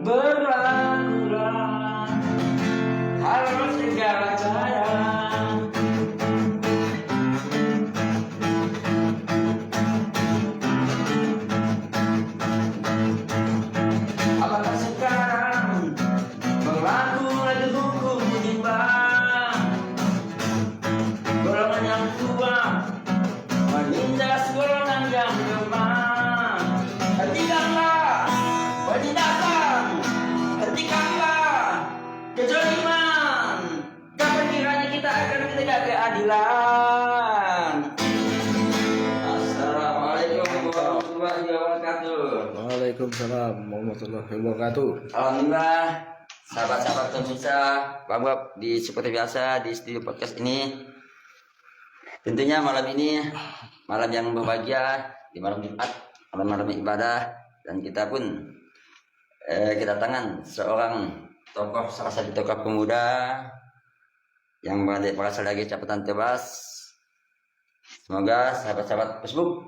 berlakulah harus segala cara. Apakah sekarang berlaku lagi hukum menyimbang? Golongan yang tua menindas golongan yang lemah. Hentikanlah penindasan, hentikanlah kezaliman. Kapan kiranya kita akan menegak keadilan? Assalamualaikum warahmatullahi wabarakatuh. Waalaikumsalam warahmatullahi wabarakatuh. Alhamdulillah, sahabat-sahabat pemirsa Bang Bob, di seperti biasa di studio podcast ini. Tentunya malam ini malam yang berbahagia, di malam Jumat, malam ibadah, dan kita pun kedatangan seorang tokoh, salah satu tokoh pemuda yang berasal dari Capatan Tebas. Semoga sahabat-sahabat Facebook,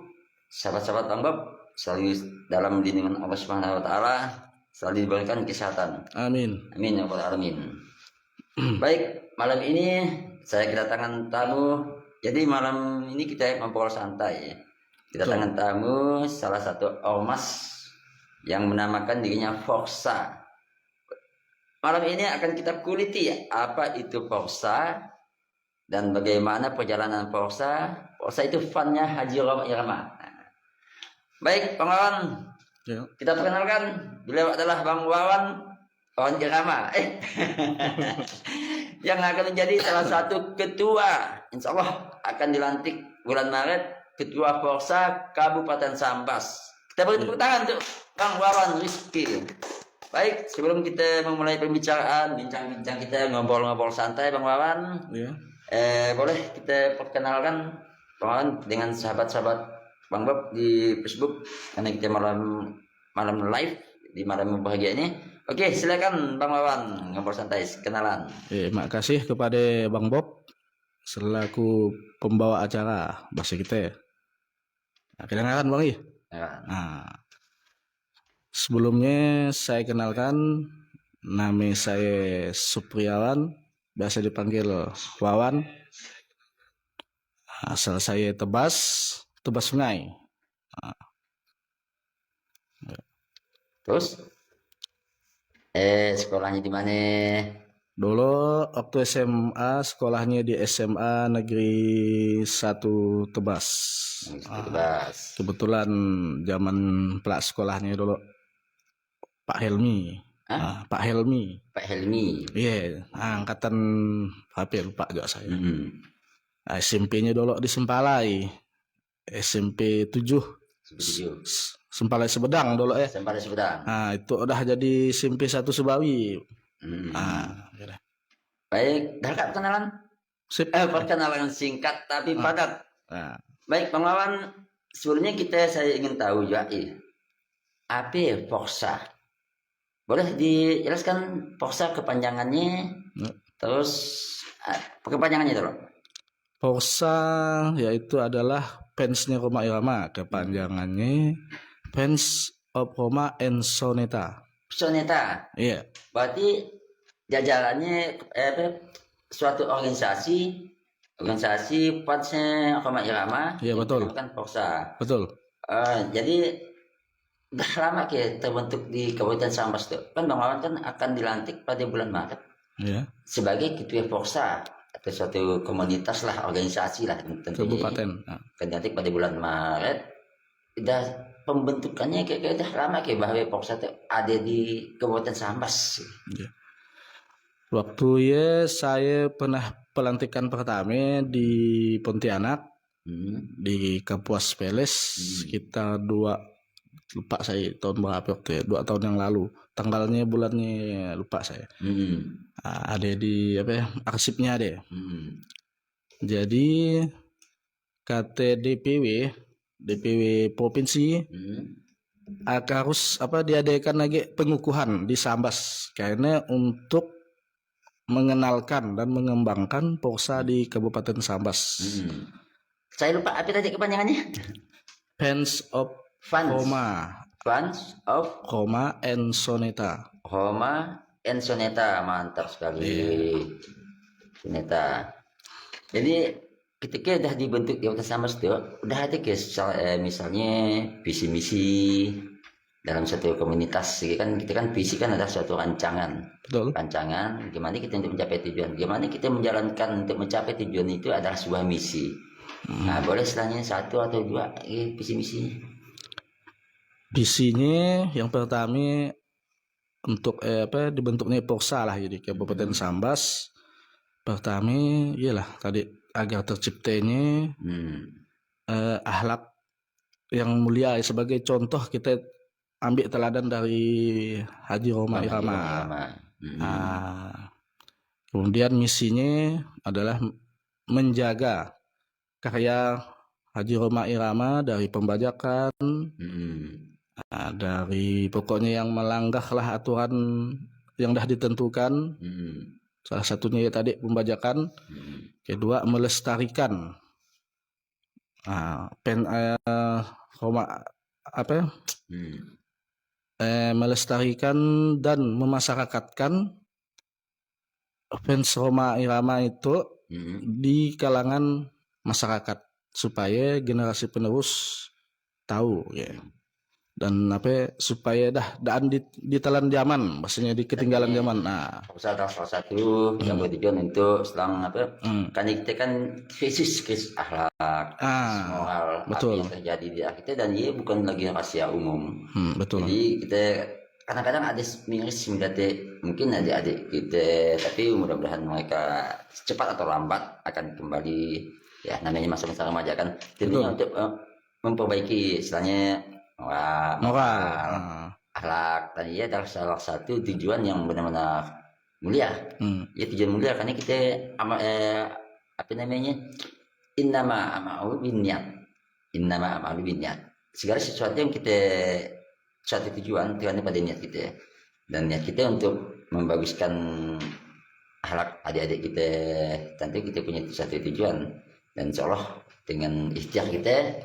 sahabat-sahabat Bang Bob selalu dalam lindungan Allah Subhanahu wa taala, selalu diberikan kesehatan. Amin. Amin ya rabbal alamin. Baik, malam ini saya kedatangan tamu. Jadi malam ini kita ngobrol santai. Kedatangan tamu salah satu ormas yang menamakan dirinya Forsa. Malam ini akan kita kuliti apa itu Forsa dan bagaimana perjalanan Forsa. Forsa itu funnya Haji Roma Irama. Baik, Bang Wawan, Ya. kita perkenalkan, beliau adalah Bang Wawan Irama yang akan menjadi salah satu ketua, insya Allah akan dilantik bulan Maret, ketua Forsa Kabupaten Sambas. Kita beri tepuk tangan untuk Bang Wawan Rizky. Baik, sebelum kita memulai pembicaraan, bincang-bincang kita, ngobrol-ngobrol santai, Bang Wawan, Ya. boleh kita perkenalkan Bang Wawan dengan sahabat-sahabat Bang Bob di Facebook, karena kita malam live di malam bahagia ini. Oke, silakan Bang Wawan ngobrol santai, kenalan. Makasih kepada Bang Bob selaku pembawa acara bahasa kita. Nah, kedengaran Bang I. Ya. Nah, sebelumnya saya kenalkan, nama saya Supriawan, biasa dipanggil Wawan. Asal saya Tebas Sungai. Terus sekolahnya di mana? Dulu waktu SMA sekolahnya di SMA Negeri 1 Tebas. Bebas. Kebetulan zaman pelak sekolahnya dulu Pak Helmi. Pak Helmi. Pak Helmi. Iya, angkatan HP lupa juga saya. Hmm. SMP-nya dulu di Sempalai. SMP 7. Setuju. Sempalai Sebedang dulu ya. Sampai Sumedang. Nah, itu udah jadi SMP 1 Sebawi. Kira. Baik, dah Kak, perkenalan. Sip. Perkenalan singkat tapi padat. Nah, Baik, Bang Wawan, sebelumnya saya ingin tahu juga, apa Forsa? Boleh dijelaskan Forsa kepanjangannya, terus kepanjangannya itu, Forsa yaitu adalah fansnya Roma Irama, kepanjangannya Fans of Roma and Soneta. Soneta. Iya, Berarti jajarannya suatu organisasi fansnya Roma Irama. Iya, betul. Kan Forsa. betul. Jadi udah lama terbentuk di Kabupaten Sambas tuh. Kan Bang Wawan kan akan dilantik pada bulan Maret Iya, sebagai ketua Forsa atau suatu komunitas lah, organisasi lah tentunya. kabupaten. Nah, Akan dilantik pada bulan Maret. Udah pembentukannya kayak udah lama bahwa Forsa tuh ada di Kabupaten Sambas. iya. Waktu ya saya pernah pelantikan pertama di Pontianak di Kapuas Peles sekitar lupa saya tahun berapa waktu ya, 2 tahun yang lalu. Tanggalnya, bulannya lupa saya. Ada di arsipnya ada. Jadi kata DPW provinsi harus diadakan lagi pengukuhan di Sambas karena untuk mengenalkan dan mengembangkan Forsa di Kabupaten Sambas. Saya lupa apa tadi kepanjangannya. Fans of Fans. Roma Bunch of Roma and Soneta. Roma and Soneta, mantap sekali. Soneta. Jadi ketika udah dibentuk di Kota Sambas tuh, udah ada misalnya visi misi dalam satu komunitas. Kan kita kan visi kan adalah suatu rancangan. Betul. Rancangan gimana kita untuk mencapai tujuan, gimana kita menjalankan untuk mencapai tujuan itu adalah sebuah misi. Nah, boleh istilahnya satu atau dua visi misi. Visinya yang pertama untuk dibentuknya Porsa lah, jadi Kabupaten Sambas. Pertama iyalah tadi agar terciptanya akhlak yang mulia. Sebagai contoh kita ambil teladan dari Haji Roma Irama. Kemudian misinya adalah menjaga karya Haji Roma Irama dari pembajakan, dari pokoknya yang melanggar lah aturan yang dah ditentukan. Salah satunya ya tadi pembajakan. Kedua, melestarikan melestarikan dan memasyarakatkan fans Roma Irama itu di kalangan masyarakat supaya generasi penerus tahu ya. Dan supaya daan ditelan zaman, maksudnya di ketinggalan zaman. Nah, salah satu yang bertujuan untuk selang kan kita kan krisis akhlak, moral, betul. apa yang terjadi di kita, dan dia bukan lagi rahasia umum. Betul. Jadi kita kadang-kadang ada miris mungkin adik-adik kita, tapi mudah-mudahan mereka cepat atau lambat akan kembali, ya namanya masa-masa remaja kan, tentunya untuk memperbaiki istilahnya moral, akhlak, dan ia adalah salah satu tujuan yang benar-benar mulia. Ya tujuan mulia karena kita innama amalu binniyat. Segala sesuatu yang kita suatu tujuan Tuhan pada niat kita, dan niat kita untuk membaguskan akhlak adik-adik kita, tentu kita punya satu tujuan, dan insyaallah dengan ikhtiar kita,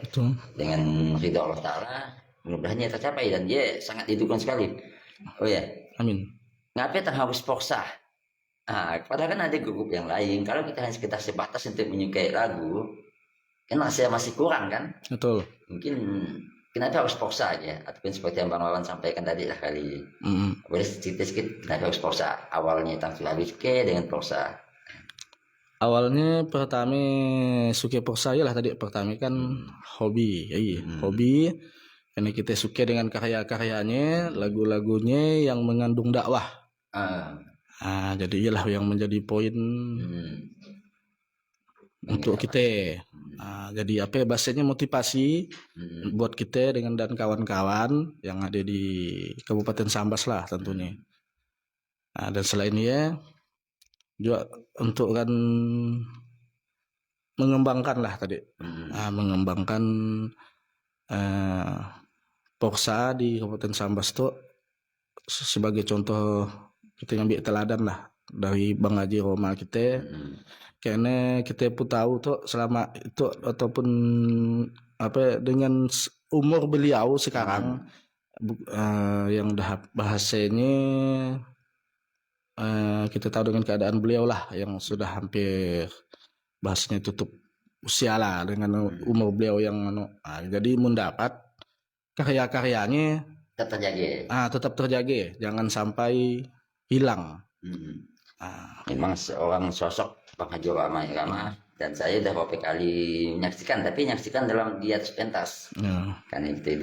dengan ridha Allah Ta'ala, mudah-mudahan tercapai, dan dia sangat didukung sekali. Oh ya, amin. Ngapain harus Porsa? Padahal kan ada grup yang lain. Kalau kita hanya sekitar sebatas untuk menyukai lagu, kan masih kurang kan? Betul. Mungkin kenapa harus Porsa aja? Ataupun seperti yang Bang Wawan sampaikan tadi lah kali. Boleh cerita sedikit kenapa harus Porsa? Awalnya Tangsel Aluske dengan Porsa. Awalnya pertama suka Porsa lah tadi. Pertama kan hobi, hobi. Karena kita suka dengan karya-karyanya, lagu-lagunya yang mengandung dakwah. Jadi iyalah yang menjadi poin untuk kita. Jadi bahasanya motivasi buat kita dengan dan kawan-kawan yang ada di Kabupaten Sambas lah tentunya. Dan selainnya juga untuk kan mengembangkan lah tadi, mengembangkan Porsa di Kabupaten Sambas tuh sebagai contoh kita ngambil teladan lah dari Bang Haji Roma kita. Karena kita pun tahu tuh selama itu ataupun dengan umur beliau sekarang yang dah bahasanya kita tahu dengan keadaan beliau lah yang sudah hampir bahasanya tutup usia lah dengan umur beliau yang jadi mendapat karya-karyanya tetap terjaga, jangan sampai hilang. Memang seorang sosok Bang Haji Roma Irama, dan saya udah beberapa kali menyaksikan, tapi menyaksikan dalam di atas pentas. Karena itu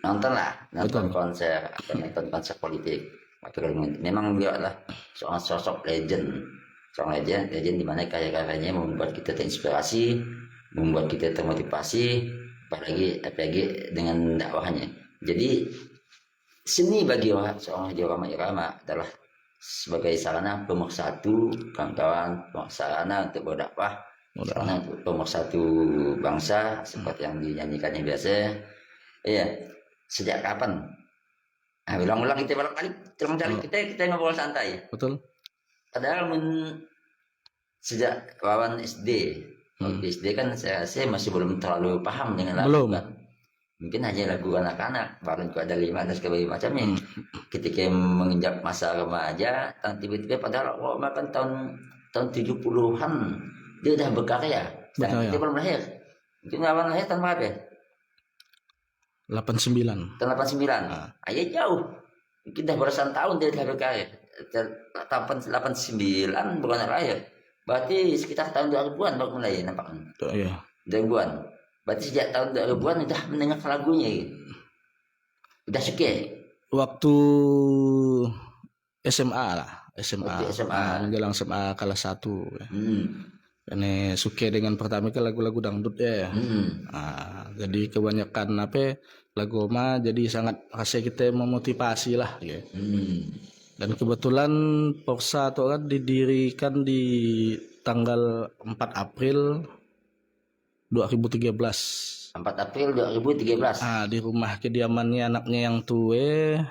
nonton konser atau nonton konser politik. Memang beliau adalah seorang sosok legend, di mana karya-karyanya membuat kita terinspirasi, membuat kita termotivasi, apalagi dengan dakwahnya. Jadi seni bagi seorang Haji Roma Irama adalah sebagai sarana pemersatu kawan-kawan, sarana untuk berdakwah, sarana untuk pemersatu bangsa seperti yang dinyanyikannya biasa. Sejak kapan? Ulang-ulang kita balik kita ngobrol santai. Betul. Padahal sejak Wawan SD, SD kan saya masih belum terlalu paham dengan lagu kan. mungkin hanya lagu anak-anak, baru juga ada 5 dan sebagainya macamnya. Ketika menginjak masa remaja, tiba-tiba padahal Roma kan tahun 70-an dia udah berkarya. Dan kita belum lahir. Mungkin awal lahir tahun berapa? 89. Tahun 89. Ayah jauh. Mungkin dah belasan tahun dia udah berkarya. Tahun 89 bukan lahir. Berarti sekitar tahun 2000-an baru mulai nampaknya. Iya. 2000-an. Berarti sejak tahun 2000-an udah mendengar lagunya. Udah suka. Waktu SMA lah. SMA. Menjelang SMA kelas 1. Ini suka dengan pertama ke lagu-lagu dangdut ya. Jadi kebanyakan lagu Oma jadi sangat rasa kita memotivasi lah ya. Dan kebetulan Porsa itu kan didirikan di tanggal 4 April 2013. 4 April 2013. Di rumah kediamannya anaknya yang tua,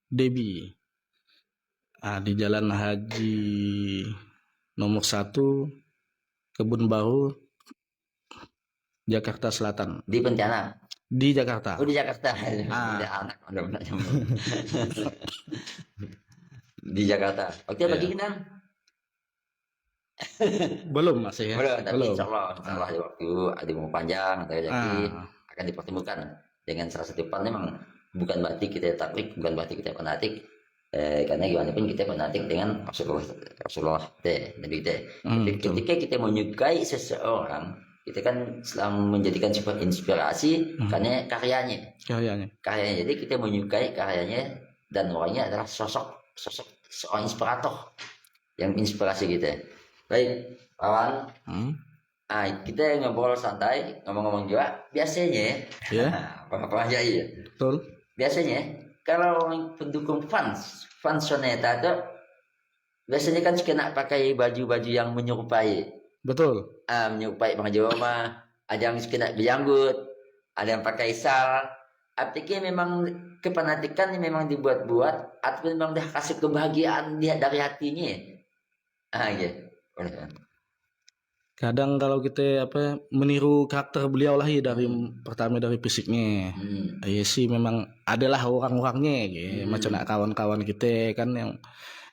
Debbie. Di Jalan Haji nomor 1, Kebun Baru, Jakarta Selatan. Di Pontianak. Di Jakarta. Di Jakarta. Anak di Jakarta. Oke, bagi kita. Belum masih ya. Belum. Tapi insyaallah di waktu ada umur panjang atau rezeki akan dipertemukan dengan salah satu pan. Memang bukan berarti kita tabrik, bukan berarti kita fanatik. Karena gimana pun kita fanatik dengan Rasulullah Nabi kita. Ketika kita menyukai seseorang, kita kan selalu menjadikan sebuah inspirasi karena karyanya. Jadi kita menyukai karyanya dan orangnya adalah sosok seorang inspirator yang inspirasi kita. Baik, kawan. Kita ngobrol santai, ngomong-ngomong juga. Biasanya, apa aja ya. Betul. Biasanya kalau pendukung fans Soneta itu biasanya kan suka nak pakai baju-baju yang menyerupai. Betul. Menyerupai Bang Joma. Ada yang suka nak berjanggut, ada yang pakai sal. Artinya memang kefanatikan memang dibuat-buat atau memang dah kasih kebahagiaan dia dari hatinya. Gitu. Kadang kalau kita meniru karakter beliau lah dari pertama dari fisiknya. Ya sih memang adalah orang-orangnya gitu. Macam nak kawan-kawan kita kan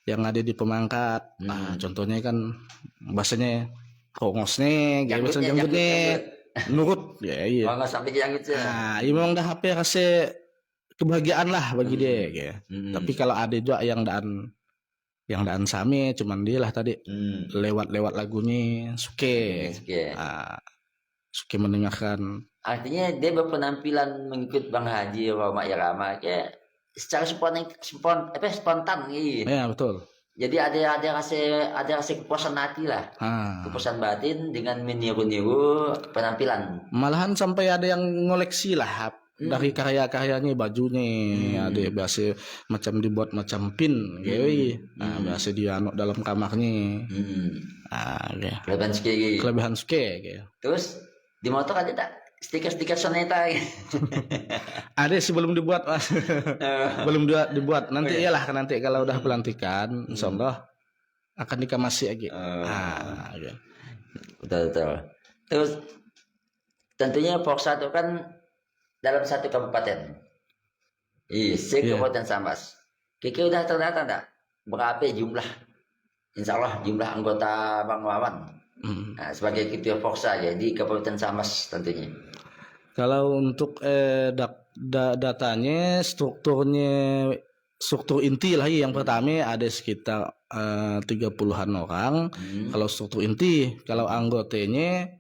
yang ada di pemangkat. Contohnya kan bahasanya kongosnya, gitu bahasa jambutnya nurut ya. Iya. Enggak sampai janggut sih. Ya memang dah rasa kebahagiaan lah bagi dia gitu. Tapi kalau ada juga yang daan sami cuman dia lah tadi lewat lagunya suke mendengarkan. Artinya dia berpenampilan mengikut Bang Haji Roma Irama kayak secara spontan gitu. Ya betul. Jadi ada rasa kepuasan hati lah, kepuasan batin dengan meniru penampilan. Malahan sampai ada yang ngoleksi lah dari karya-karyanya, bajunya ada biasa macam dibuat macam pin gitu. Biasa dia dalam kamarnya. Kelebihan suke gitu. Terus di motor ada tak stiker Soneta? Ada sih belum dibuat Mas. Belum dibuat. Nanti iyalah nanti kalau udah pelantikan insyaallah akan dikamasi lagi. Betul. Terus tentunya Porsa itu kan dalam satu kabupaten. Kabupaten Sambas. Kiki udah terdata tak? Berapa jumlah? Insyaallah jumlah anggota Bang Wawan. Sebagai ketua Porsa ya di Kabupaten Sambas tentunya. Kalau untuk datanya struktur inti lah yang pertama ada sekitar 30-an orang. Kalau struktur inti, kalau anggotanya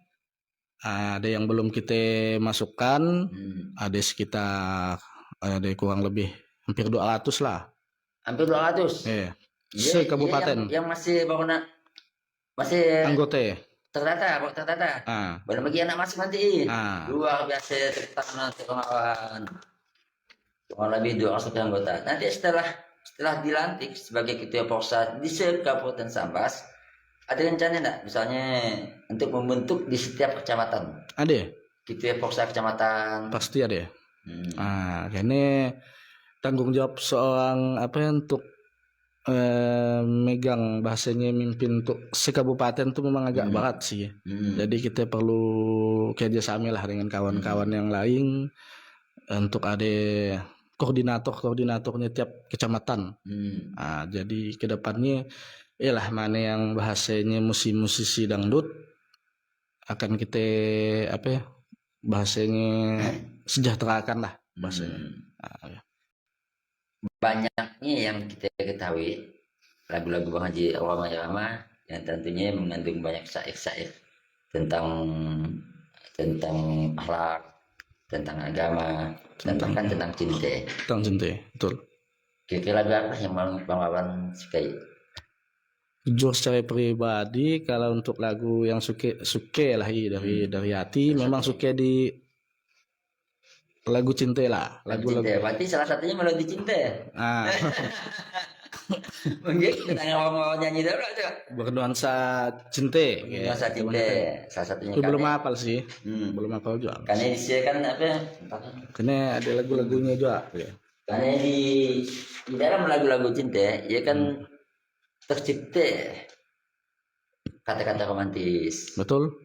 ada yang belum kita masukkan, ada sekitar ada kurang lebih hampir 200 lah. Hampir 200. Iya. Se-kabupaten. Yang masih masih anggota. Terdata. Belum bagi anak masuk nanti. Luar biasa tentang pengawalan. Kurang lebih 200 anggota. Nanti setelah dilantik sebagai ketua Porsa di Kabupaten Sambas, ada rencana enggak misalnya untuk membentuk di setiap kecamatan? Ada. Ketua Porsa kecamatan. Pasti ada. Ini tanggung jawab seorang untuk megang bahasanya mimpin untuk sekabupaten itu memang agak berat sih. Jadi kita perlu kerjasama lah dengan kawan-kawan yang lain untuk ada koordinatornya tiap kecamatan. Nah, jadi kedepannya lah mana yang bahasanya musisi dangdut akan kita apa ya, bahasanya sejahterakan lah bahasanya. Nah, ya. Banyaknya yang kita ketahui lagu-lagu Bang Haji Roma Irama yang tentunya mengandung banyak syair-syair tentang akhlak, tentang agama, dan bahkan tentang cinta. Tentang cinta, betul. Kira-kira lagu apa yang Bang Wawan sukai? Jujur secara pribadi, kalau untuk lagu yang suka lah dari hati, memang suka di lagu cinta lah. Lagu cinta, berarti salah satunya melodi cinta. Ah. Mungkin kita ngomong nyanyi dulu tuh. Bernuansa cinta. Bernuansa cinta, salah satunya. Belum hafal sih, belum hafal juga. Karena di sini kan apa? Karena ada lagu-lagunya juga. Ya. Karena di dalam lagu-lagu cinta, ya kan tercipta kata-kata romantis. Betul.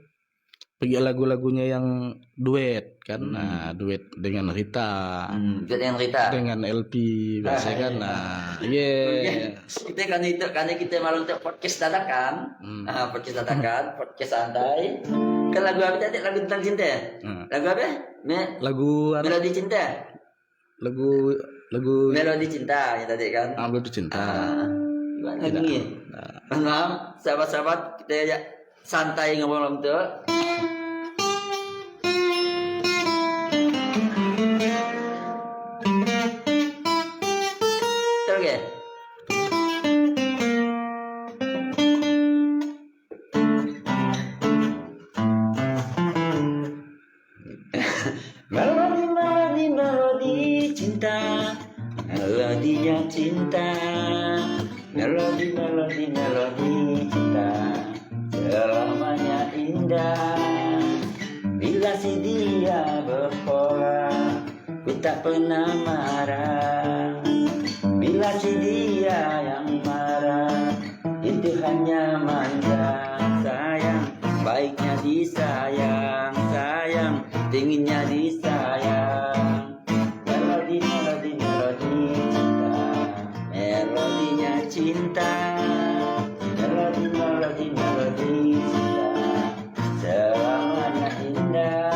Pergi lagu-lagunya yang duet kan, nah duet dengan Rita, duet dengan Rita, dengan LP biasanya kan, nah kita kan itu karena kita malu untuk podcast dadakan, podcast santai, kan lagu apa tadi, lagu tentang cinta, lagu apa? Lagu melodi cinta, lagu melodi cinta ya tadi kan, melodi cinta. Lagu ini, sahabat-sahabat kita aja santai ngomong tuh. Melodi cinta, melodinya cinta, melodi cinta, selamanya indah. Bila si dia berpola, ku tak pernah marah. Bila si dia yang marah, itu hanya manja. Sayang, baiknya disayang, sayang, dinginnya disayang. Melodi cinta, melodi cinta, selamanya indah.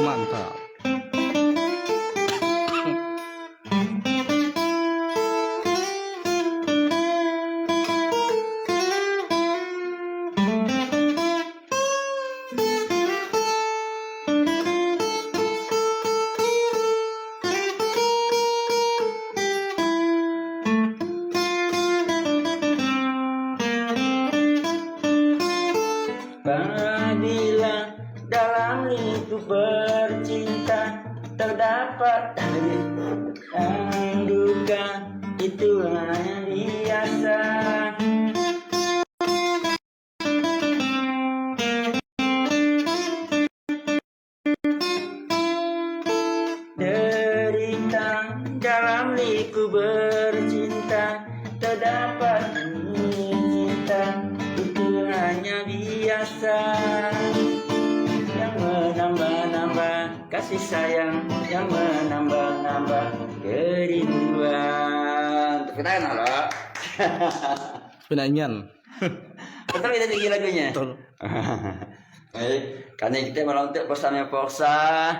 Mantap. Bila dalam lingkup bercinta terdapat dan duka, itu hanya biasa. Derita dalam lingkup bercinta terdapat cinta, itu hanya biasa. Yang menambah-nambah kasih sayang, yang menambah-nambah kerinduan. Tepuk tangan halo. Penanyian. Betul kita tinggi lagunya. Betul. Karena kita malam untuk bersama Forsa,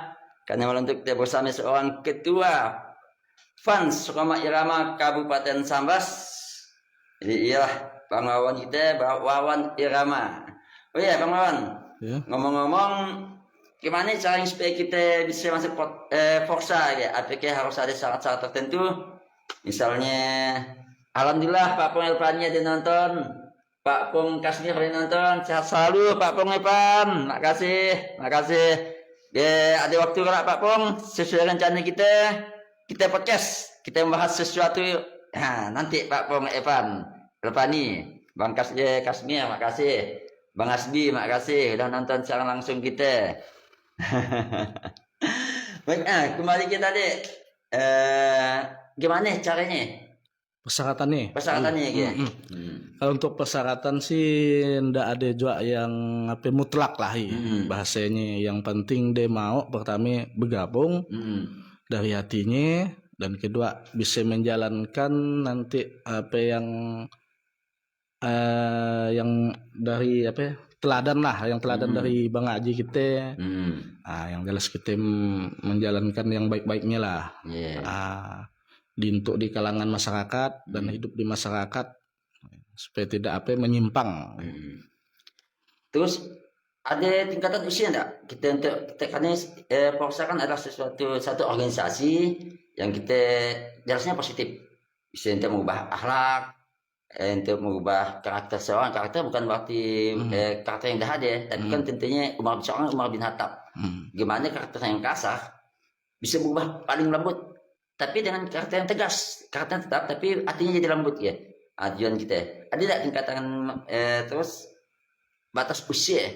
karena malam untuk kita bersama seorang ketua fans Roma Irama Kabupaten Sambas. Jadi iyalah Bang Wawan kita, Bang Wawan Irama. Oh iya Bang Wawan, ngomong-ngomong, gimana cara supaya kita bisa masuk Forsa ya? Apakah harus ada syarat-syarat tertentu? Misalnya, alhamdulillah Pak Pung Elpannya dia nonton, Pak Pung Kasmir dia nonton, sehat selalu Pak Pung Elpan, makasih. Ya, ada waktu kalau Pak Pung, sesuai rencana kita podcast, kita membahas sesuatu. Nah, nanti Pak Pung Elpani, Bang Kasmir, makasih. Bang Asbi, makasih udah nonton secara langsung kita. Baik, kembali kita tadi eh gimana caranya? Persyaratannya. Persyaratannya ya. Kalau untuk persyaratan sih ndak ada juga yang apa mutlak lah ya. Bahasanya yang penting dia mau pertama bergabung dari hatinya, dan kedua bisa menjalankan nanti apa yang dari apa ya, teladan lah, yang teladan dari Bang Haji kita. Yang jelas kita menjalankan yang baik-baiknya lah. Untuk di kalangan masyarakat dan hidup di masyarakat supaya tidak apa menyimpang. Terus ada tingkatan usia enggak? Kita untuk karena Polsa kan adalah satu organisasi yang kita jelasnya positif. Bisa untuk mengubah akhlak, untuk mengubah karakter seorang. Karakter bukan berarti karakter yang dah ada, tapi kan tentunya Umar bin Khattab. Gimana karakter yang kasar bisa berubah paling lembut, tapi dengan karakter yang tegas, karakter tetap tapi artinya jadi lembut ya. Tujuan kita ada tidak tingkatan terus batas usia,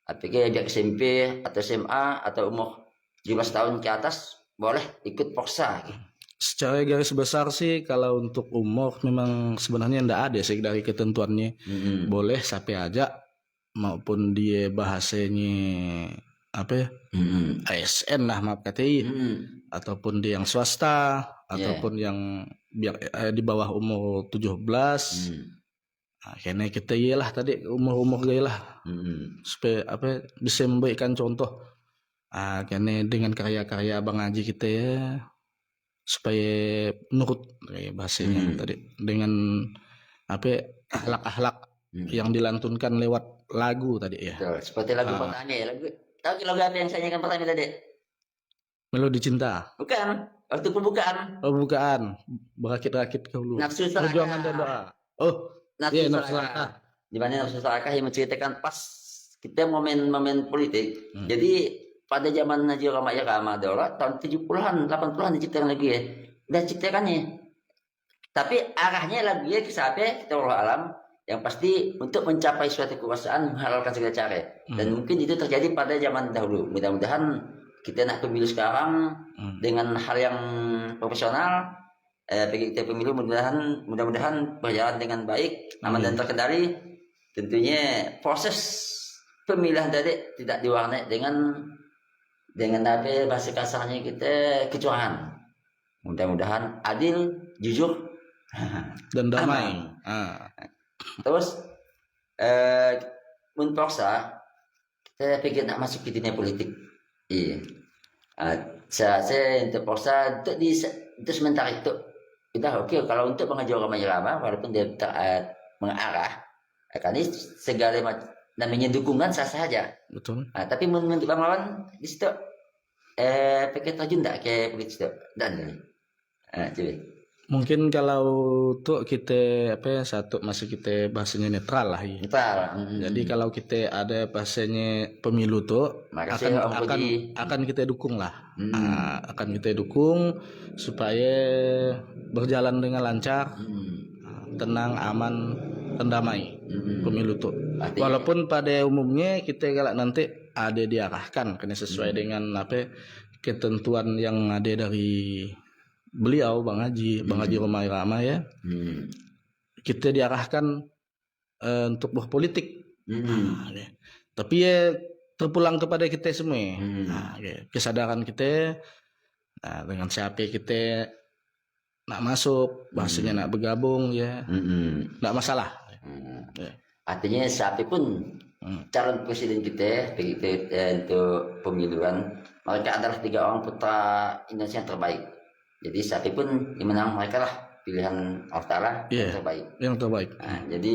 apakah dia SMP atau SMA atau umur 17 tahun ke atas boleh ikut Polsa? Secara garis besar sih kalau untuk umur memang sebenarnya tidak ada sih dari ketentuannya. Boleh sampai aja, maupun dia bahasanya apa ya, ASN lah maaf KTI, ataupun dia yang swasta, ataupun yang di bawah umur 17. Karena kita iyalah tadi umur gaya lah, supaya apa bisa memberikan contoh. Karena dengan karya-karya Bang Haji kita ya, supaya nurut kayak bahasanya tadi, dengan apa akhlak-akhlak yang dilantunkan lewat lagu tadi ya. Betul, seperti lagu pertama ya, lagu apa yang saya nyanyikan pertama tadi? Melodi Cinta. Bukan, waktu pembukaan. Oh bukan, berakit-rakit ke hulu. Nafsu Serakah. Perjuangan dan doa. Oh, Nafsu Serakah. Di mana Nafsu Serakah yang menceritakan pas kita momen-momen politik. Jadi pada zaman Najib Ramadan tahun 70-an, 80-an diciptakan lagu ya. Dan ciptakannya. Tapi arahnya lagunya ke siapa? Kita Allah alam. Yang pasti untuk mencapai suatu kekuasaan menghalalkan segala cara. Dan mungkin itu terjadi pada zaman dahulu. Mudah-mudahan kita nak pemilu sekarang dengan hal yang profesional, kita pemilu mudah-mudahan berjalan dengan baik, aman dan terkendali. Tentunya proses pemilihan tadi tidak diwarnai dengan apa bahasa kasarnya kita kecurangan. Mudah-mudahan adil, jujur dan damai. Terus untuk saya pikir nak masuk ke dunia politik. Iya. Saya untuk Polsa untuk sementara itu kita oke. Kalau untuk mengajar orang Irama walaupun dia mengarah, karena segala namanya dukungan sah saja. Betul. Tapi menurut Bang Lawan di situ pikir terjun tak ke politik itu dan coba. Mungkin kalau tuh kita apa ya, satu masih kita bahasanya netral lah ya. Netral. Jadi kalau kita ada bahasanya pemilu tuh akan kita dukung lah. Akan kita dukung supaya berjalan dengan lancar, tenang, aman, dan damai pemilu tuh. Walaupun pada umumnya kita kalau nanti ada diarahkan karena sesuai dengan apa ketentuan yang ada dari beliau Bang Haji Roma Irama ya. Kita diarahkan untuk berpolitik. Tapi ya terpulang kepada kita semua. Kesadaran kita, dengan siapa kita nak masuk, bahasanya nak bergabung ya, nak masalah. Artinya siapapun calon presiden kita begitu untuk pemiluan, mereka adalah 3 orang putra Indonesia yang terbaik. Jadi siapapun yang menang mereka lah pilihan Allah Ta'ala yang terbaik. Yang terbaik. Jadi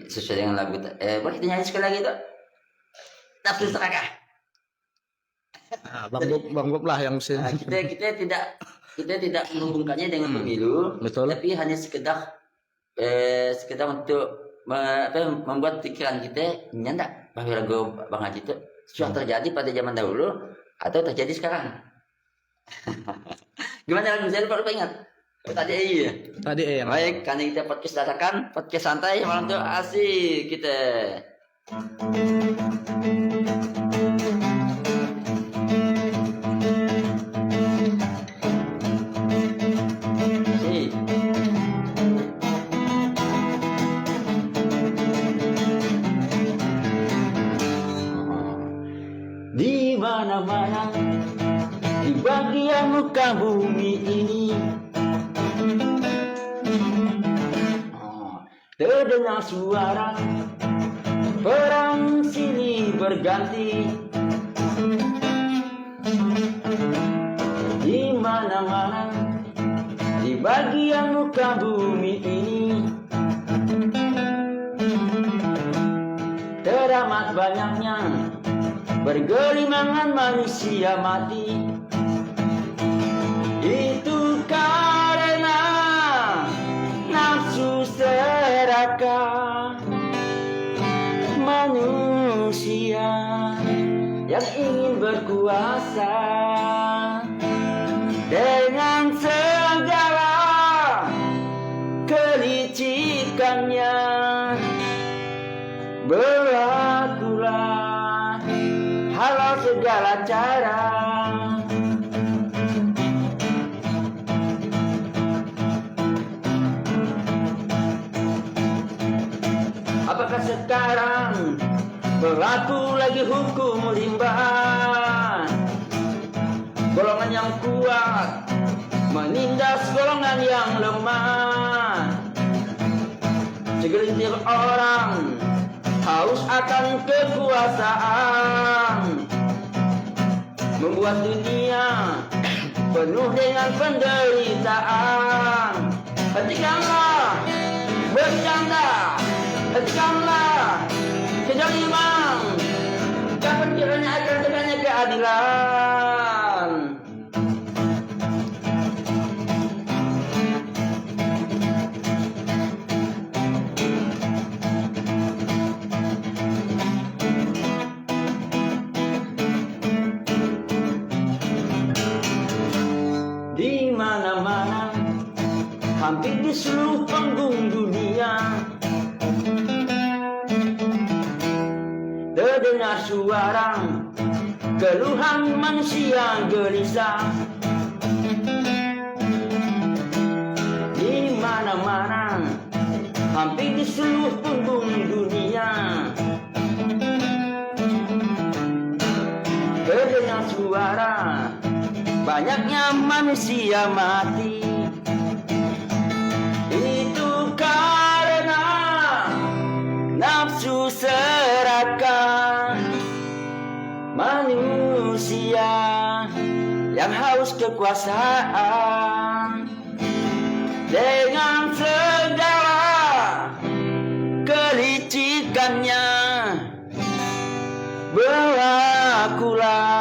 sesuai dengan lagu. Boleh kita nyanyi sekali lagi tuh. Nafsu Serakah. Bang Bob lah yang kita tidak menghubungkannya dengan pemilu. Betul. Tapi hanya sekedar untuk membuat pikiran kita nyandak bahwa lagu Bang Haji itu sudah terjadi pada zaman dahulu atau terjadi sekarang. Gimana lagu saya lupa ingat? Tadi iya. Tadi yang baik, karena kita podcast dadakan, podcast santai malam tuh asik kita. mana-mana di bagian muka bumi ini terdengar suara perang silih berganti. Di mana-mana di bagian muka bumi ini teramat banyaknya bergelimangan manusia mati. Itu karena nafsu serakah manusia yang ingin berkuasa dengan segala kelicikannya. Berlakulah halau segala cara. Apakah sekarang berlaku lagi hukum rimba? Golongan yang kuat menindas golongan yang lemah. Segelintir orang haus akan kekuasaan, membuat dunia penuh dengan penderitaan. Hentikanlah bercanda, hentikanlah kezaliman, kapan kiranya akan tegaknya keadilan. Di mana-mana, hampir di seluruh panggung dunia, terdengar suara keluhan manusia gelisah. Di mana-mana, hampir di seluruh panggung dunia, terdengar suara banyaknya manusia mati. Itu karena nafsu serakah manusia yang haus kekuasaan dengan segala kelicikannya. Berlakulah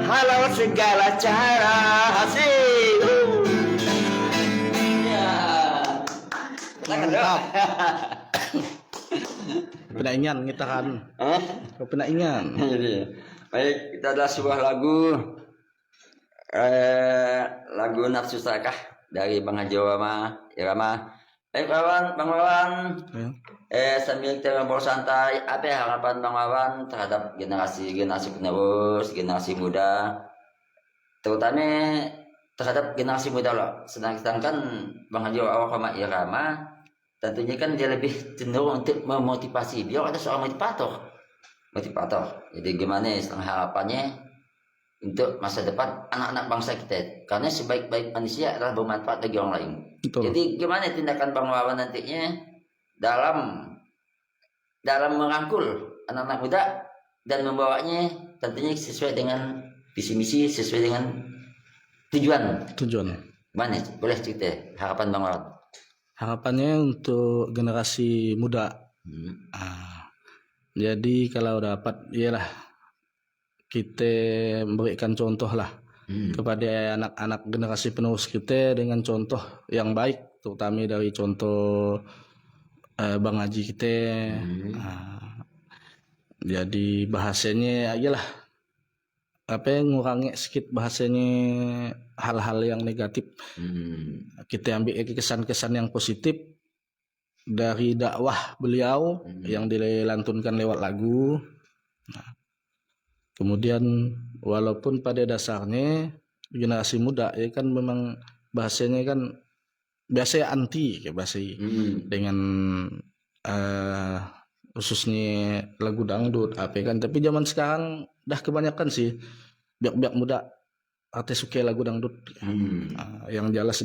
halau segala cara. Asik. Ya. Mantap. Penaingan kita kan. Penaingan. Jadi, baik, kita adalah sebuah lagu lagu Nafsu Serakah dari Bang Haji Irama. Baik kawan, Bang Wawan. Sambil kita ngobrol santai, apa ya harapan Bang Wawan terhadap generasi penerus, generasi muda, terutama terhadap generasi muda loh. Sedangkan Bang Haji Irama tentunya kan dia lebih cenderung untuk memotivasi. Dia ada soal motivator. Jadi gimana harapannya untuk masa depan anak-anak bangsa kita? Karena sebaik-baik manusia adalah bermanfaat bagi orang lain. Betul. Jadi gimana tindakan Bang Wawan nantinya dalam merangkul anak-anak muda dan membawanya tentunya sesuai dengan visi misi, sesuai dengan tujuan. Mana? Boleh cerita harapan Bang Wawan? Harapannya untuk generasi muda. Jadi kalau dapat, iyalah kita memberikan contoh lah kepada anak-anak generasi penerus kita dengan contoh yang baik, terutama dari contoh Bang Haji kita. Jadi bahasanya iyalah ngurangi sedikit bahasanya hal-hal yang negatif. Kita ambil kesan-kesan yang positif dari dakwah beliau yang dilantunkan lewat lagu. Kemudian walaupun pada dasarnya generasi muda ya kan memang bahasanya kan biasanya anti kayak bahasa dengan khususnya lagu dangdut apa kan, tapi zaman sekarang dah kebanyakan sih biak-biak muda artis suka lagu dangdut. Yang jelas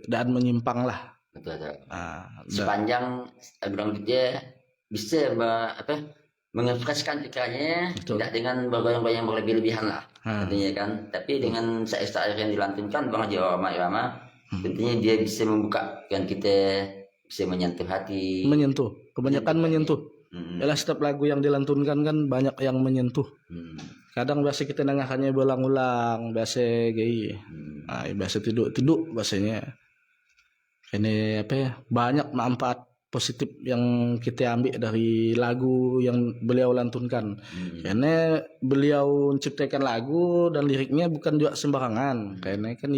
dan menyimpang lah. Betul. Da- Sepanjang dangdut dia bisa mengekspresikan pikirannya, Betul. tidak dengan bergoyang-goyang berlebih-lebihan lah, Ah. tentunya kan. Tapi dengan syair-syair yang dilantunkan Bang Haji irama, tentunya dia bisa membuka kan kita bisa menyentuh hati. menyentuh, kebanyakan menyentuh. Hmm. Setiap lagu yang dilantunkan kan banyak yang menyentuh. Kadang biasa kita dengarkannya berulang-ulang, biasa gay. Biasa tidur bahasanya. Ini banyak manfaat positif yang kita ambil dari lagu yang beliau lantunkan. Karena beliau menciptakan lagu dan liriknya bukan juga sembarangan. Karena kan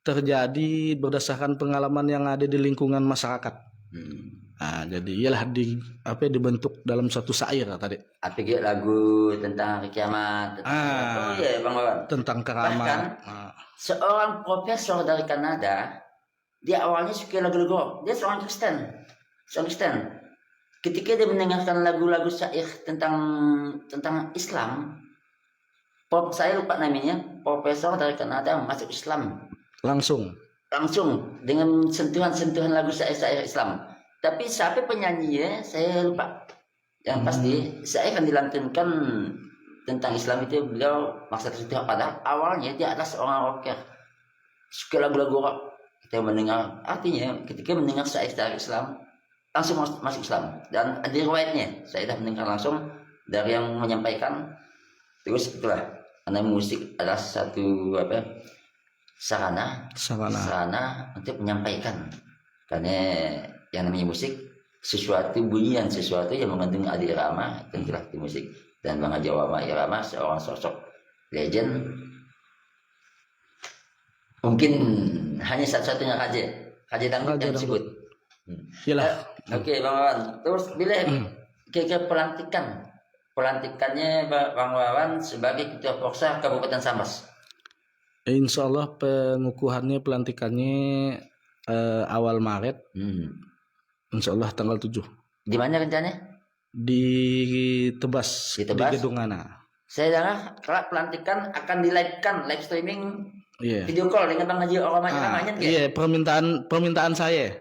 terjadi berdasarkan pengalaman yang ada di lingkungan masyarakat. Jadi ialah dibentuk dalam satu syair tadi. Lagu tentang hari kiamat. Oh iya Bang Wawan. Tentang keramat. Bahkan seorang profesor dari Kanada, dia awalnya suka lagu-lagu rock. Dia seorang Kristen. Ketika dia mendengarkan lagu-lagu syair tentang Islam, saya lupa namanya, profesor dari Kanada masuk Islam. Langsung dengan sentuhan-sentuhan lagu syair Islam. Tapi siapa penyanyinya saya lupa. Yang pasti saya akan dilantunkan tentang Islam itu beliau maksa tersentuh pada awalnya dia adalah seorang rocker. Suka lagu-lagu rock. Kita mendengar artinya ketika mendengar syair Islam langsung masuk Islam. Dan ada riwayatnya saya dah mendengar langsung dari yang menyampaikan. Terus itulah karena musik adalah satu sarana untuk menyampaikan. Karena yang namanya musik bunyian sesuatu yang mengandung adi irama, tentulah di musik. Dan Bang Haji Irama seorang sosok legend, mungkin hanya satu-satunya kaji dangdut yang disebut. Oke Bang Wawan, terus bila kira-kira pelantikannya Bang Wawan sebagai Ketua Porsa Kabupaten Sambas. Insya Allah pelantikannya awal Maret. Insya Allah tanggal 7. Di mana rencananya? Di Tebas. Di Gedung Ana. Saya dengar kalau pelantikan akan live streaming, video call dengan Bang Haji namanya. Iya, permintaan saya.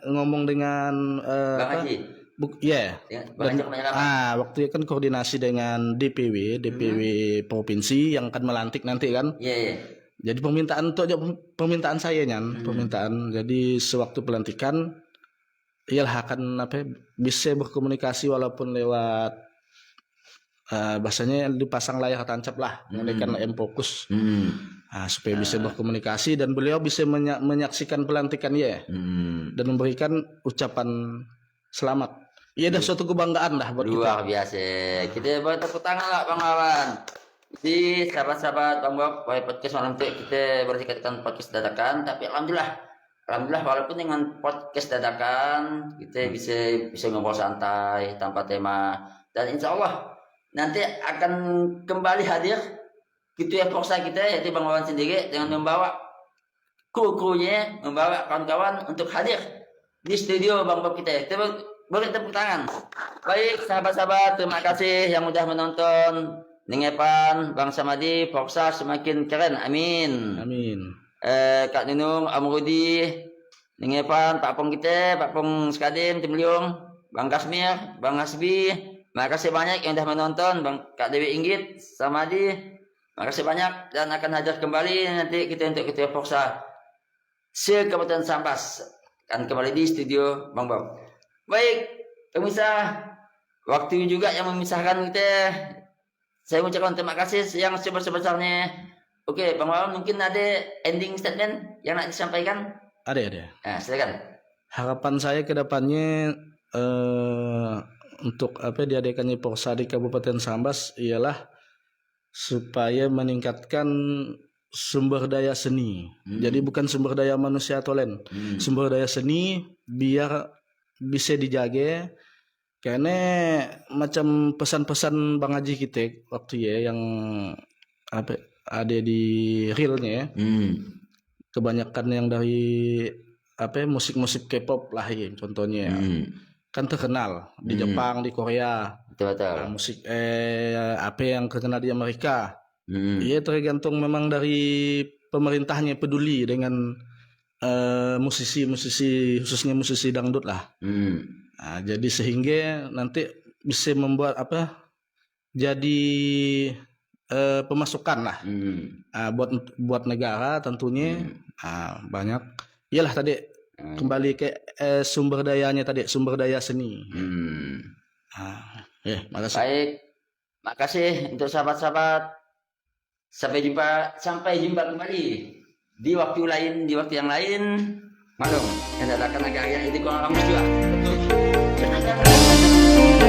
Ngomong dengan Bang Haji. Waktu itu kan koordinasi dengan DPW provinsi yang akan melantik nanti kan. Iya. Jadi permintaan saya jadi sewaktu pelantikan ialah akan bisa berkomunikasi walaupun lewat bahasanya dipasang layar tancap lah, menggunakan M-Focus supaya bisa berkomunikasi dan beliau bisa menyaksikan pelantikan dan memberikan ucapan selamat. Iya, dah suatu kebanggaan lah buat kita. Luar biasa. Kita buat tepuk tangan lah Bang Wawan. Jadi sahabat-sahabat Bang Bob, podcast malam itu kita boleh dikatakan podcast dadakan, tapi alhamdulillah walaupun dengan podcast dadakan kita bisa ngobrol santai tanpa tema, dan insya Allah nanti akan kembali hadir Ketua Porsa kita yaitu Bang Wawan sendiri dengan membawa kru-krunya, membawa kawan-kawan untuk hadir di studio Bang Bob kita. Kita boleh tepuk tangan. Baik sahabat-sahabat, terima kasih yang sudah menonton. Ningepan Bang Samadi Porsa semakin keren, amin. Kak Nunung, Amrudi, Ningepan, Pak Pong kita, Pak Pong Skadim, Timliung, Bang Kasmir, Bang Hasbi, makasih banyak yang sudah menonton. Bang Kak Dewi Inggit, Samadi, makasih banyak dan akan hadir kembali nanti kita untuk Ketua Porsa se-Kabupaten Sambas akan kembali di studio Bang Bob. Baik, pemirsa, waktu juga yang memisahkan kita. Saya ucapkan terima kasih yang sebesar-besarnya. Oke, Bang Wawan mungkin ada ending statement yang nak disampaikan? Ada. Silakan. Harapan saya ke depannya untuk diadakannya Porsa di Kabupaten Sambas ialah supaya meningkatkan sumber daya seni. Jadi bukan sumber daya manusia tolen. Sumber daya seni biar bisa dijaga. Karena macam pesan-pesan Bang Haji kita waktu yang ada di realnya kebanyakan yang dari musik-musik K-pop lah contohnya. kan terkenal di Jepang, di Korea. Betul. Nah, musik apa yang terkenal di Amerika. Iya, Hmm. tergantung memang dari pemerintahnya peduli dengan musisi-musisi, khususnya musisi dangdut lah. Hmm. Nah, jadi sehingga nanti bisa membuat jadi pemasukan lah. Nah, buat negara tentunya. Nah, banyak. Iyalah tadi kembali ke sumber dayanya tadi, sumber daya seni. Nah, makasih. Baik, makasih untuk sahabat-sahabat. Sampai jumpa kembali di waktu lain, di waktu yang lain. Maklum, yang ada agak itu kurang kamus juga. Betul.